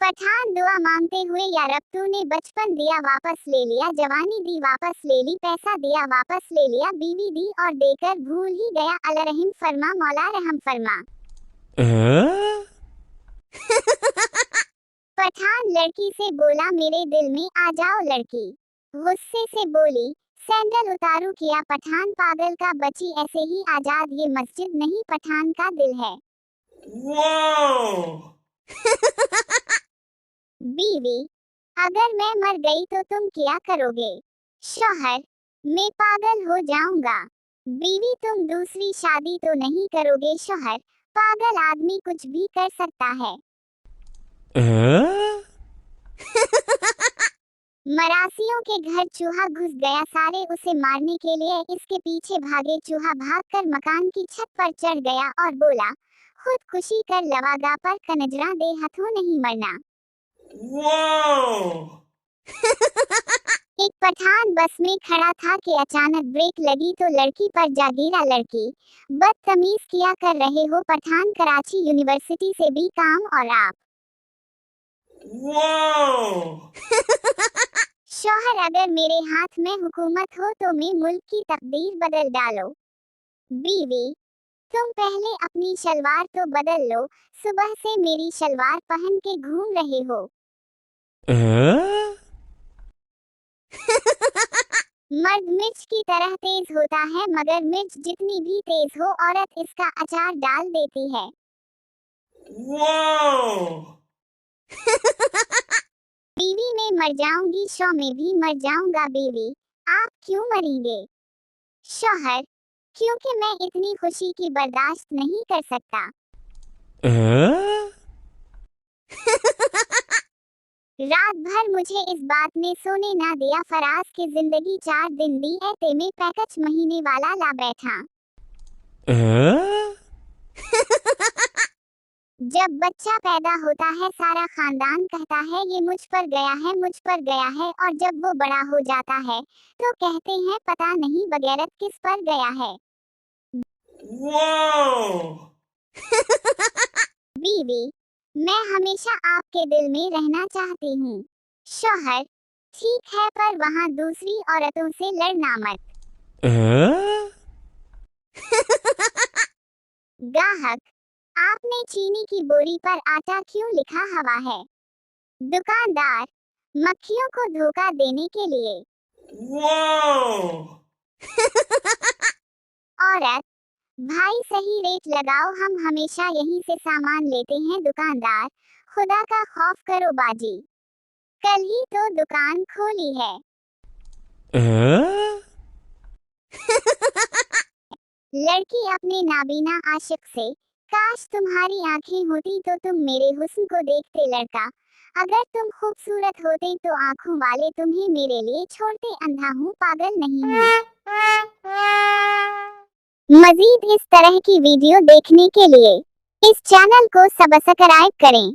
पठान दुआ मांगते हुए, या रब तूने बचपन दिया वापस ले लिया, जवानी दी वापस ले ली, पैसा दिया वापस ले लिया, बीवी दी और देकर भूल ही गया, अलरहिम फरमा मौला रहम फरमा। पठान लड़की से बोला, मेरे दिल में आ जाओ लड़की। गुस्से से बोली, सैंडल उतारू किया पठान पागल का, बची ऐसे ही आजाद, ये मस्जिद नहीं पठान का दिल है। बीवी, अगर मैं मर गई तो तुम क्या करोगे? शौहर, मैं पागल हो जाऊंगा। बीवी, तुम दूसरी शादी तो नहीं करोगे? शौहर, पागल आदमी कुछ भी कर सकता है। मरासियों के घर चूहा घुस गया, सारे उसे मारने के लिए इसके पीछे भागे, चूहा भागकर मकान की छत पर चढ़ गया और बोला, खुदकुशी कर लवागा पर कनजरा दे, हथों नहीं मरना। एक पठान बस में खड़ा था कि अचानक ब्रेक लगी तो लड़की पर जा गिरा। लड़की, बदतमीज किया कर रहे हो पठान, कराची यूनिवर्सिटी से भी काम और आप। शौहर, अगर मेरे हाथ में हुकूमत हो तो मैं मुल्क की तकदीर बदल डालो। बीवी, तुम पहले अपनी शलवार तो बदल लो, सुबह से मेरी शलवार पहन के घूम रहे हो। मर्द मिर्च की तरह तेज होता है, मगर मिर्च जितनी भी तेज हो औरत इसका अचार डाल देती है। बीवी, मैं मर जाऊंगी, शौ में भी मर जाऊंगा। बीवी, आप क्यों मरेंगे? शौहर, क्योंकि मैं इतनी खुशी की बर्दाश्त नहीं कर सकता। रात भर मुझे इस बात ने सोने ना दिया, फराज की जिंदगी 4 दिन दी है, ते में पैकच महीने वाला ला बैठा। जब बच्चा पैदा होता है सारा खानदान कहता है ये मुझ पर गया है, मुझ पर गया है, और जब वो बड़ा हो जाता है तो कहते हैं पता नहीं बगैरत किस पर गया है। बीवी, मैं हमेशा आपके दिल में रहना चाहती हूँ। शौहर, ठीक है, पर वहाँ दूसरी औरतों से लड़ना मत। गाहक, आपने चीनी की बोरी पर आटा क्यों लिखा हवा है? दुकानदार, मक्खियों को धोखा देने के लिए। औरत, भाई सही रेट लगाओ, हम हमेशा यहीं से सामान लेते हैं। दुकानदार, खुदा का खौफ करो बाजी, कल ही तो दुकान खोली है। लड़की अपने नाबीना आशिक से, काश तुम्हारी आंखें होती तो तुम मेरे हुस्न को देखते। लड़का, अगर तुम खूबसूरत होते तो आंखों वाले तुम्हें मेरे लिए छोड़ते। अंधा हूँ, पागल नहीं हूँ। मजीद इस तरह की वीडियो देखने के लिए इस चैनल को सब्सक्राइब करें।